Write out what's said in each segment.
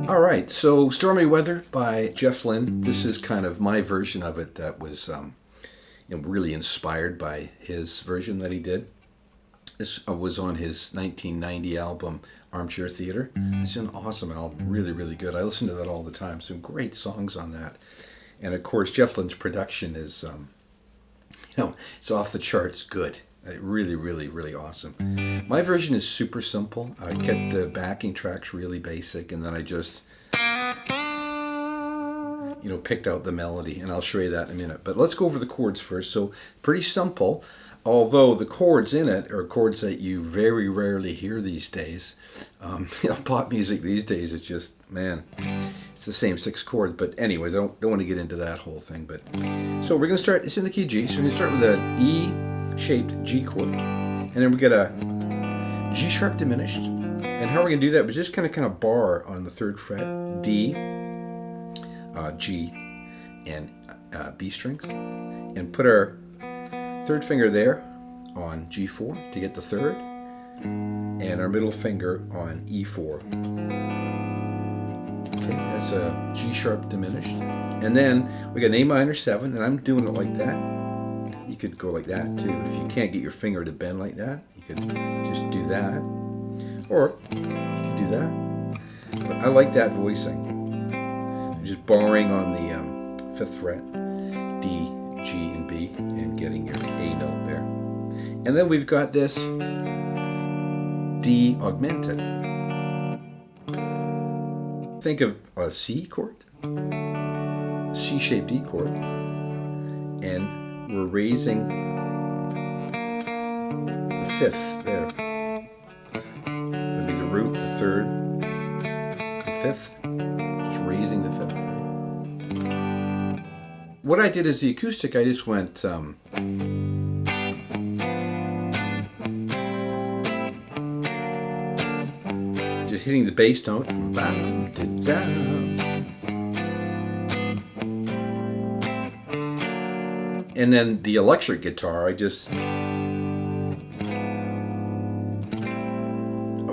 All right, so Stormy Weather by Jeff Lynne. This is kind of my version of it that was really inspired by his version that he did. This was on his 1990 album, Armchair Theater. It's an awesome album, really, really good. I listen to that all the time. Some great songs on that. And of course, Jeff Lynne's production is, it's off the charts good. Really, really, really awesome. My version is super simple. I kept the backing tracks really basic, and then I just, picked out the melody, and I'll show you that in a minute. But let's go over the chords first. So pretty simple, although the chords in it are chords that you very rarely hear these days. Pop music these days is just, man, it's the same 6 chords. But anyways, I don't want to get into that whole thing. But so we're going to start, it's in the key G, so we're going to start with an E-shaped G chord, and then we get a G sharp diminished. And how we're going to do that, we're just going to kind of bar on the 3rd fret, D, G, and B strings, and put our 3rd finger there on G4 to get the 3rd, and our middle finger on E4. Okay, that's a G sharp diminished. And then we got an A minor 7, and I'm doing it like that. You could go like that too. If you can't get your finger to bend like that, you could just do that. Or you could do that. But I like that voicing. Just barring on the 5th fret, D, G, and B, and getting your A note there. And then we've got this D augmented. Think of a C chord, C-shaped D chord, and we're raising the 5th there. Would be the root, the 3rd, the 5th, just raising the 5th. What I did is the acoustic, I just went just hitting the bass note. And then the electric guitar, I was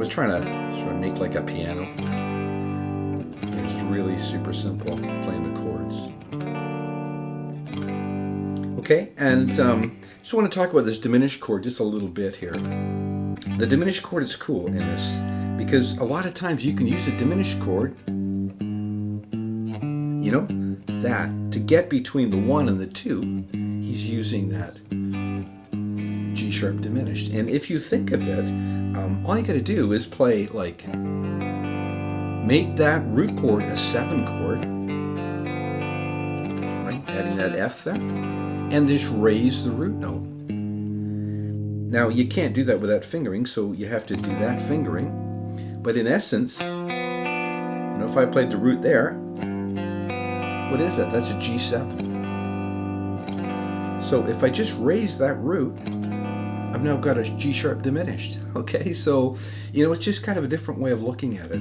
trying to sort of make like a piano. It's really super simple, playing the chords. Okay, and just want to talk about this diminished chord just a little bit here. The diminished chord is cool in this because a lot of times you can use a diminished chord, that to get between the 1 and the 2. He's using that G sharp diminished. And if you think of it, all you got to do is play make that root chord a 7 chord, right? Adding that F there, and just raise the root note. Now you can't do that without fingering, so you have to do that fingering. But in essence, if I played the root there, what is that? That's a G7. So if I just raise that root, I've now got a G sharp diminished. Okay, so it's just kind of a different way of looking at it.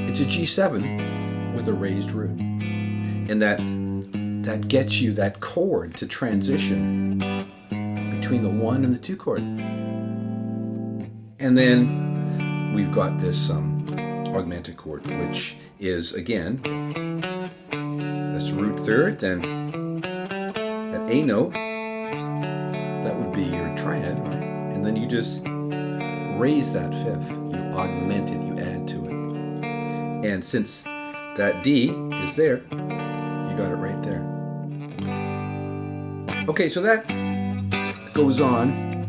It's a G7 with a raised root, and that gets you that chord to transition between the 1 and the 2 chord. And then we've got this augmented chord, which is again this root 3rd, then that A note, that would be your triad, right? And then you just raise that 5th, you augment it, you add to it. And since that D is there, you got it right there. Okay, so that goes on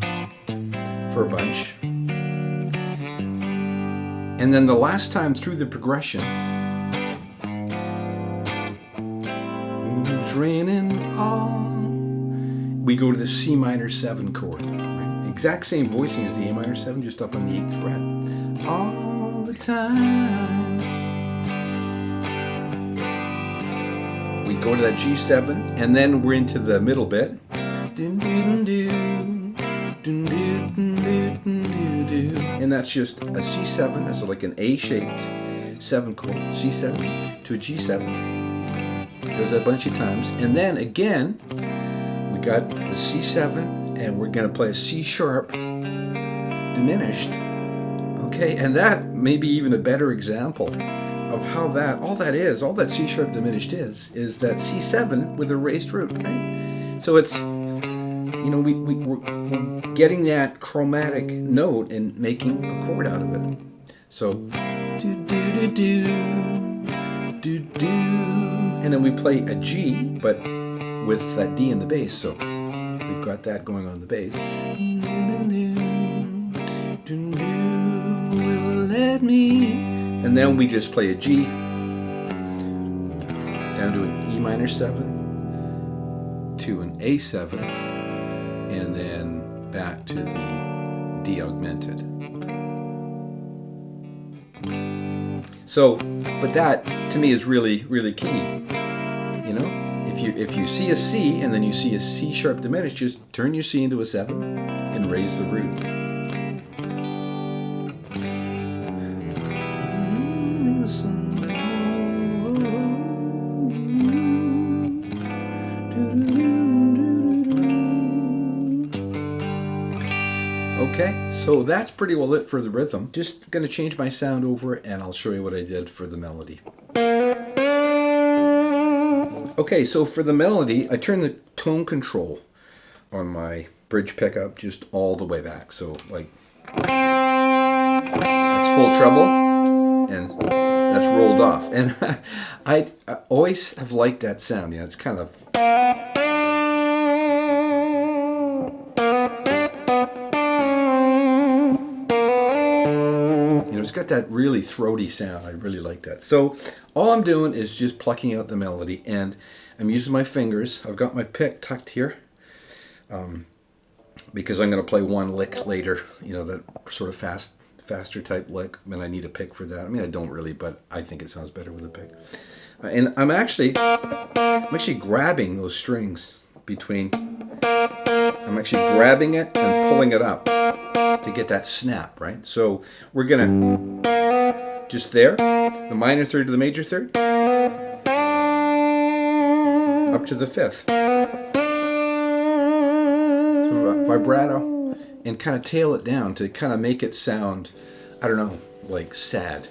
for a bunch. And then the last time through the progression, it's raining on, we go to the C minor 7 chord. Right? Exact same voicing as the A minor 7, just up on the 8th fret. All the time. We go to that G7, and then we're into the middle bit. And that's just a C7, that's like an A-shaped 7 chord, C7 to a G7. Does that a bunch of times. And then again, we got the C7, and we're going to play a C sharp diminished. Okay, and that may be even a better example of how all that C sharp diminished is that C7 with a raised root, right? So it's, we're getting that chromatic note and making a chord out of it. So, do do do do do do, and then we play a G, but with that D in the bass. So we've got that going on the bass. Let me, and then we just play a G down to an E minor 7 to an A7, and then back to the D augmented. So, but that to me is really, really key. If you see a C and then you see a C sharp diminished, just turn your C into a 7 and raise the root. Okay, so that's pretty well it for the rhythm. Just going to change my sound over and I'll show you what I did for the melody. Okay, so for the melody, I turned the tone control on my bridge pickup just all the way back. So like, that's full treble and that's rolled off. And I always have liked that sound. It's kind of... It's got that really throaty sound. I really like that. So all I'm doing is just plucking out the melody, and I'm using my fingers. I've got my pick tucked here because I'm going to play one lick later, that sort of faster type lick, and I need a pick for that. I mean, I don't really, but I think it sounds better with a pick. And I'm actually grabbing those strings between. I'm actually grabbing it and pulling it up to get that snap, right? So we're gonna just there, the minor third to the major third, up to the fifth. So vibrato, and kind of tail it down to kind of make it sound, I don't know, like sad,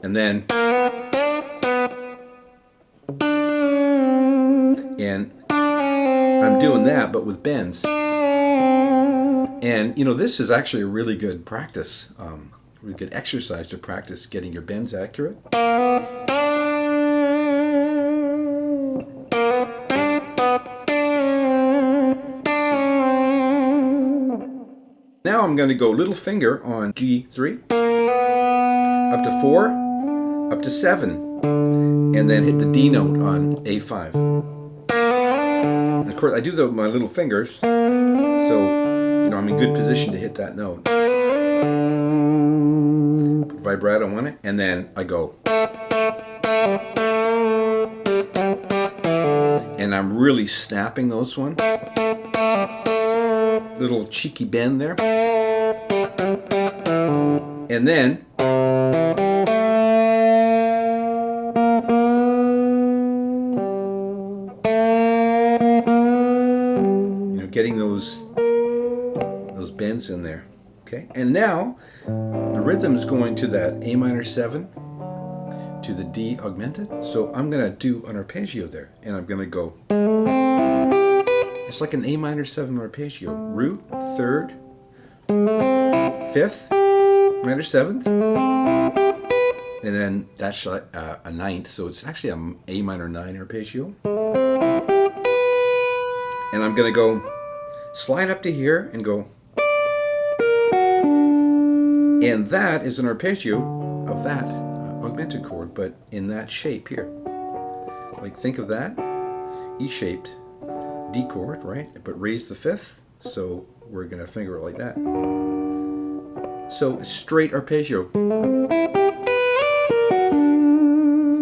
And then, I'm doing that, but with bends. And, this is actually a really good practice, really good exercise to practice getting your bends accurate. Now I'm going to go little finger on G3, up to 4, up to 7, and then hit the D note on A5. And of course, I do that with my little fingers, so I'm in good position to hit that note. Put vibrato on it, and then I go. And I'm really snapping those one. Little cheeky bend there. And then getting those bends in there. Okay, and now the rhythm's going to that A minor 7 to the D augmented. So I'm gonna do an arpeggio there, and I'm gonna go. It's like an A minor 7 arpeggio. Root, third, fifth, minor 7th, and then that's like a ninth. So it's actually an A minor 9 arpeggio. And I'm gonna go slide up to here and go. And that is an arpeggio of that augmented chord, but in that shape here. Like, think of that, E-shaped D chord, right? But raise the fifth, so we're gonna finger it like that. So straight arpeggio.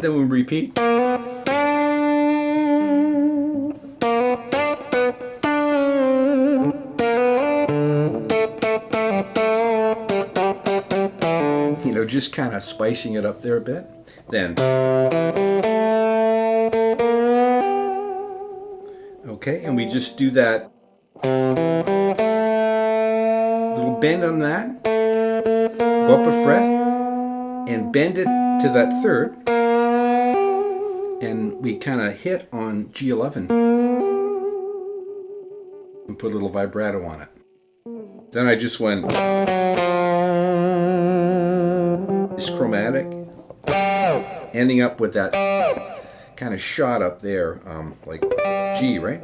Then we repeat. Just kind of spicing it up there a bit. Then, okay, and we just do that little bend on that, go up a fret and bend it to that third, and we kind of hit on G11 and put a little vibrato on it. Then I just went this chromatic, ending up with that kind of shot up there, like G, right?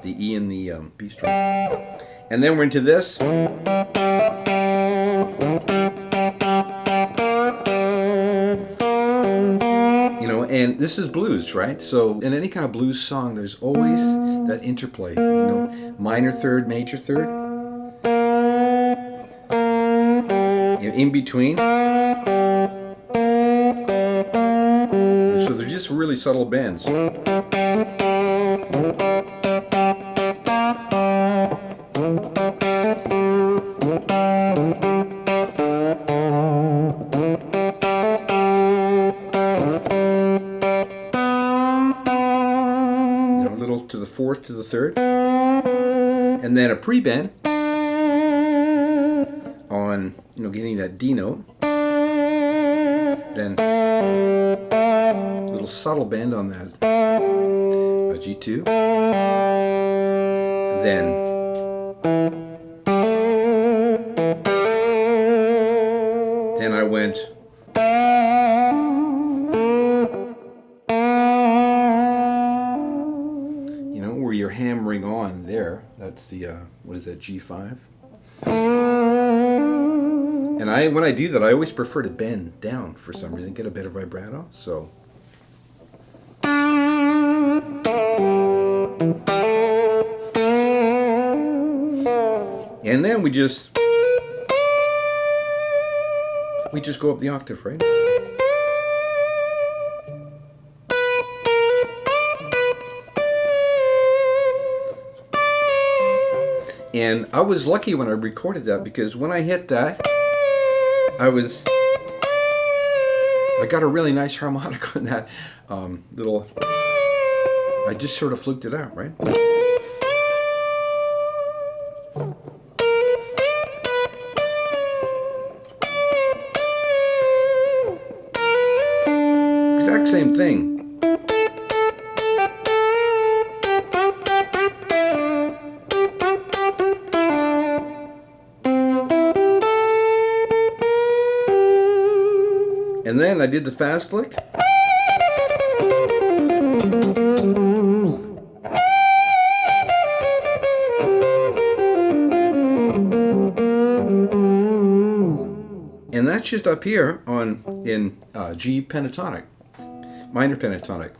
The E and the B string. And then we're into this. You know, and this is blues, right? So in any kind of blues song, there's always that interplay, you know, minor third, major third. You know, in between. So they're just really subtle bends. To the fourth, to the third, and then a pre-bend on, you know, getting that D note, then a little subtle bend on that G2, then I went you're hammering on there. That's the what is that, G5? And when I do that, I always prefer to bend down for some reason, get a bit of vibrato. So and then we just go up the octave, right? And I was lucky when I recorded that, because when I hit that, I got a really nice harmonic on that little, I just sort of fluked it out, right? Exact same thing. And then I did the fast lick. And that's just up here in G pentatonic, minor pentatonic.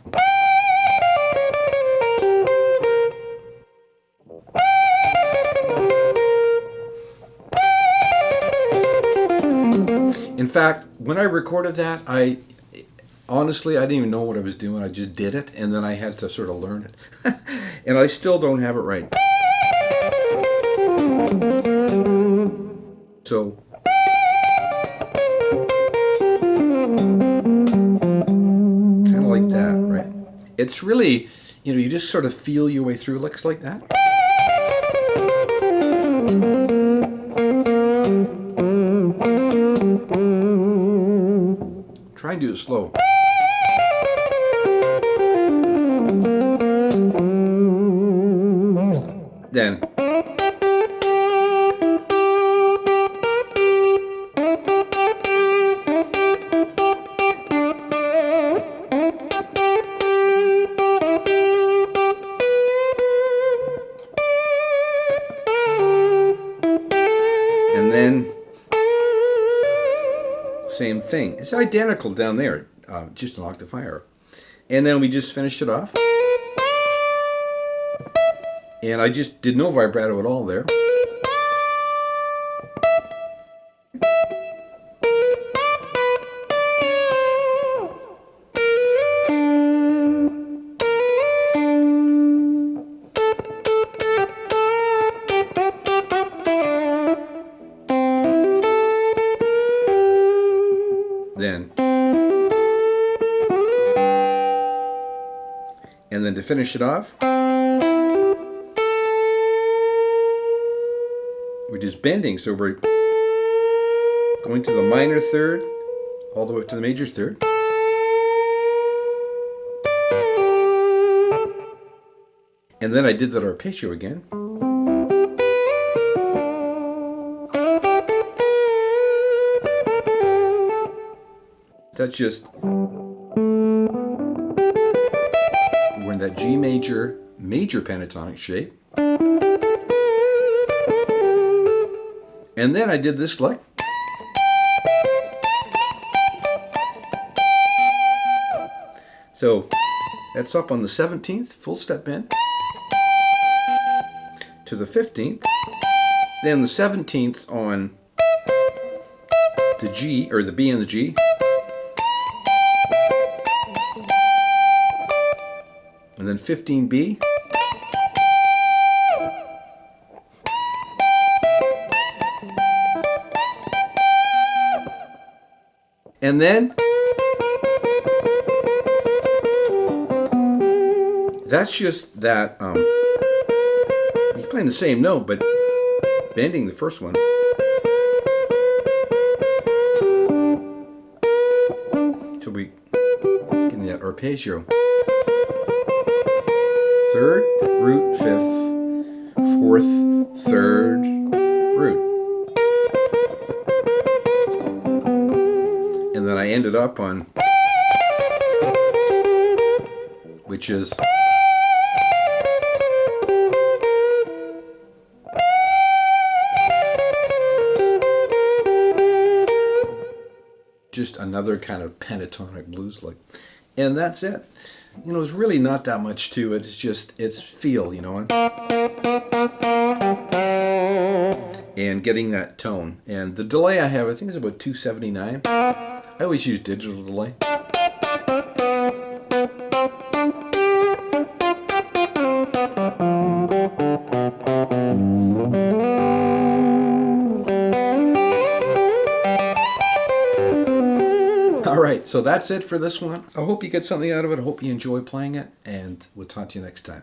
In fact, when I recorded that, honestly, I didn't even know what I was doing. I just did it, and then I had to sort of learn it. And I still don't have it right. So kind of like that, right? It's really, you know, you just sort of feel your way through licks like that. Try and do it slow. Then same thing. It's identical down there, just an octave higher. And then we just finished it off. And I just did no vibrato at all there. And then to finish it off, we're just bending, so we're going to the minor third, all the way up to the major third. And then I did that arpeggio again. That's just we're in that G major pentatonic shape. And then I did this like. So that's up on the 17th, full step bend, to the 15th, then the 17th on the G, or the B and the G, and then 15B, and then that's just that you're playing the same note but bending the first one. So we getting that arpeggio. Third, root, fifth, fourth, third, root. And then I ended up on, which is just another kind of pentatonic blues like. And that's it. You know, there's really not that much to it. It's just, it's feel, you know, and getting that tone. And the delay I have, I think, is about 279. I always use digital delay. All right, so that's it for this one. I hope you get something out of it. I hope you enjoy playing it, and we'll talk to you next time.